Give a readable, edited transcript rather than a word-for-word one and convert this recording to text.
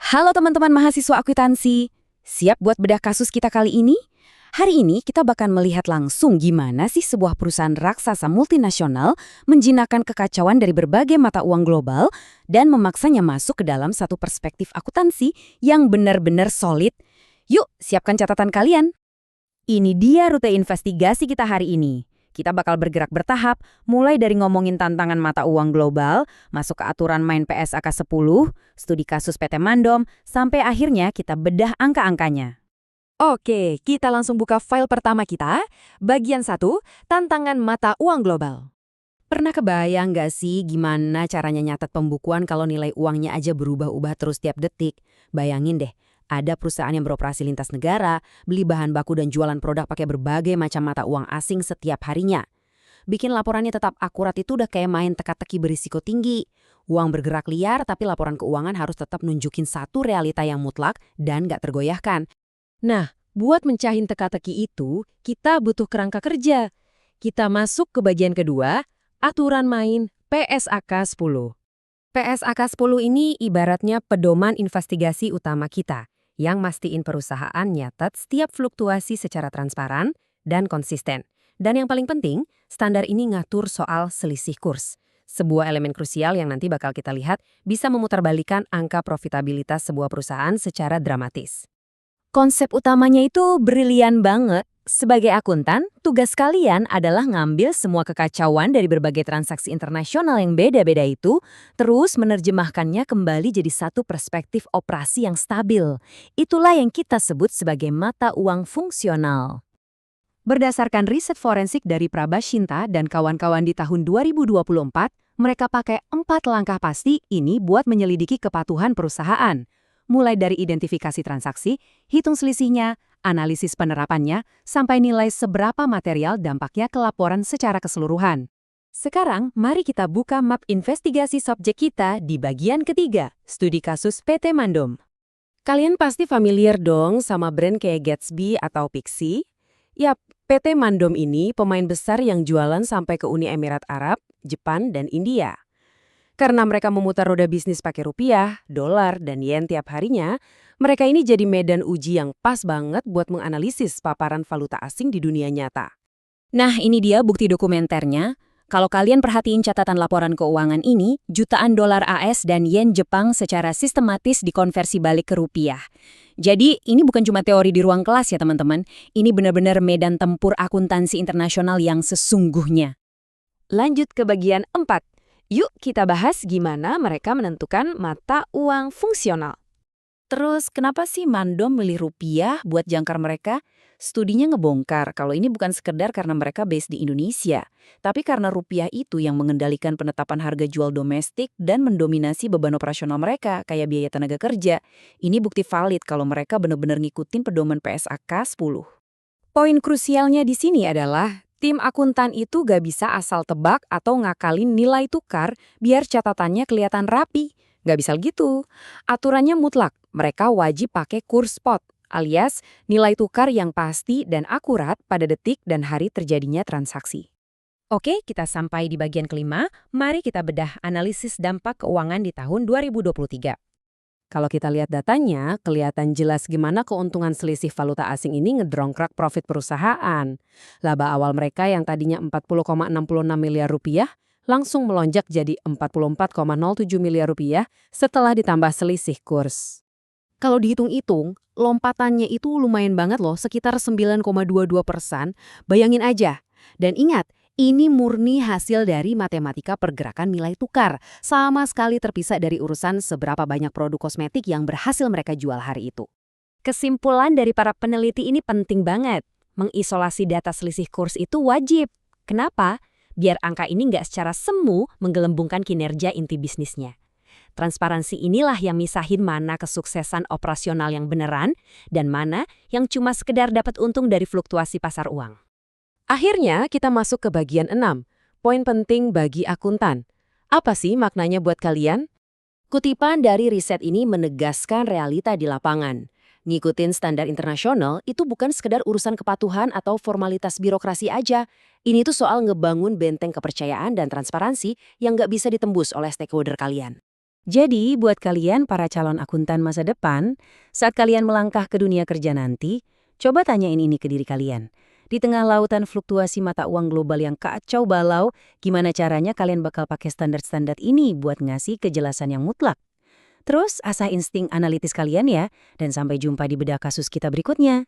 Halo teman-teman mahasiswa akuntansi, siap buat bedah kasus kita kali ini? Hari ini kita bakal melihat langsung gimana sih sebuah perusahaan raksasa multinasional menjinakkan kekacauan dari berbagai mata uang global dan memaksanya masuk ke dalam satu perspektif akuntansi yang benar-benar solid. Yuk, siapkan catatan kalian. Ini dia rute investigasi kita hari ini. Kita bakal bergerak bertahap, mulai dari ngomongin tantangan mata uang global, masuk ke aturan main PSAK 10, studi kasus PT Mandom, sampai akhirnya kita bedah angka-angkanya. Oke, kita langsung buka file pertama kita, bagian 1, tantangan mata uang global. Pernah kebayang nggak sih gimana caranya nyatet pembukuan kalau nilai uangnya aja berubah-ubah terus tiap detik? Bayangin deh, ada perusahaan yang beroperasi lintas negara, beli bahan baku dan jualan produk pakai berbagai macam mata uang asing setiap harinya. Bikin laporannya tetap akurat itu udah kayak main teka-teki berisiko tinggi. Uang bergerak liar tapi laporan keuangan harus tetap nunjukin satu realita yang mutlak dan nggak tergoyahkan. Nah, buat mencahin teka-teki itu, kita butuh kerangka kerja. Kita masuk ke bagian kedua, aturan main PSAK 10. PSAK 10 ini ibaratnya pedoman investigasi utama kita, yang mastiin perusahaan nyatet setiap fluktuasi secara transparan dan konsisten. Dan yang paling penting, standar ini ngatur soal selisih kurs. Sebuah elemen krusial yang nanti bakal kita lihat bisa memutarbalikkan angka profitabilitas sebuah perusahaan secara dramatis. Konsep utamanya itu brilian banget. Sebagai akuntan, tugas kalian adalah ngambil semua kekacauan dari berbagai transaksi internasional yang beda-beda itu, terus menerjemahkannya kembali jadi satu perspektif operasi yang stabil. Itulah yang kita sebut sebagai mata uang fungsional. Berdasarkan riset forensik dari Prabashinta dan kawan-kawan di tahun 2024, mereka pakai 4 langkah pasti ini buat menyelidiki kepatuhan perusahaan. Mulai dari identifikasi transaksi, hitung selisihnya, analisis penerapannya, sampai nilai seberapa material dampaknya ke laporan secara keseluruhan. Sekarang, mari kita buka map investigasi subjek kita di bagian ketiga, studi kasus PT Mandom. Kalian pasti familiar dong sama brand kayak Gatsby atau Pixi? Yap, PT Mandom ini pemain besar yang jualan sampai ke Uni Emirat Arab, Jepang, dan India. Karena mereka memutar roda bisnis pakai rupiah, dolar, dan yen tiap harinya, mereka ini jadi medan uji yang pas banget buat menganalisis paparan valuta asing di dunia nyata. Nah, ini dia bukti dokumenternya. Kalau kalian perhatiin catatan laporan keuangan ini, jutaan dolar AS dan yen Jepang secara sistematis dikonversi balik ke rupiah. Jadi, ini bukan cuma teori di ruang kelas ya teman-teman. Ini benar-benar medan tempur akuntansi internasional yang sesungguhnya. Lanjut ke bagian 4. Yuk kita bahas gimana mereka menentukan mata uang fungsional. Terus kenapa sih Mandom milih rupiah buat jangkar mereka? Studinya ngebongkar kalau ini bukan sekedar karena mereka base di Indonesia, tapi karena rupiah itu yang mengendalikan penetapan harga jual domestik dan mendominasi beban operasional mereka kayak biaya tenaga kerja. Ini bukti valid kalau mereka benar-benar ngikutin pedoman PSAK 10. Poin krusialnya di sini adalah tim akuntan itu gak bisa asal tebak atau ngakalin nilai tukar biar catatannya kelihatan rapi. Gak bisa gitu. Aturannya mutlak, mereka wajib pakai kurs spot, alias nilai tukar yang pasti dan akurat pada detik dan hari terjadinya transaksi. Oke, kita sampai di bagian kelima. Mari kita bedah analisis dampak keuangan di tahun 2023. Kalau kita lihat datanya, kelihatan jelas gimana keuntungan selisih valuta asing ini ngedongkrak profit perusahaan. Laba awal mereka yang tadinya 40,66 miliar rupiah langsung melonjak jadi 44,07 miliar rupiah setelah ditambah selisih kurs. Kalau dihitung-hitung, lompatannya itu lumayan banget loh, sekitar 9,22%. Bayangin aja. Dan ingat, ini murni hasil dari matematika pergerakan nilai tukar, sama sekali terpisah dari urusan seberapa banyak produk kosmetik yang berhasil mereka jual hari itu. Kesimpulan dari para peneliti ini penting banget. Mengisolasi data selisih kurs itu wajib. Kenapa? Biar angka ini nggak secara semu menggelembungkan kinerja inti bisnisnya. Transparansi inilah yang misahin mana kesuksesan operasional yang beneran dan mana yang cuma sekedar dapat untung dari fluktuasi pasar uang. Akhirnya kita masuk ke bagian 6, poin penting bagi akuntan. Apa sih maknanya buat kalian? Kutipan dari riset ini menegaskan realita di lapangan. Ngikutin standar internasional itu bukan sekedar urusan kepatuhan atau formalitas birokrasi aja. Ini tuh soal ngebangun benteng kepercayaan dan transparansi yang nggak bisa ditembus oleh stakeholder kalian. Jadi, buat kalian para calon akuntan masa depan, saat kalian melangkah ke dunia kerja nanti, coba tanyain ini ke diri kalian. Di tengah lautan fluktuasi mata uang global yang kacau balau, gimana caranya kalian bakal pakai standar-standar ini buat ngasih kejelasan yang mutlak? Terus, asah insting analitis kalian ya, dan sampai jumpa di bedah kasus kita berikutnya.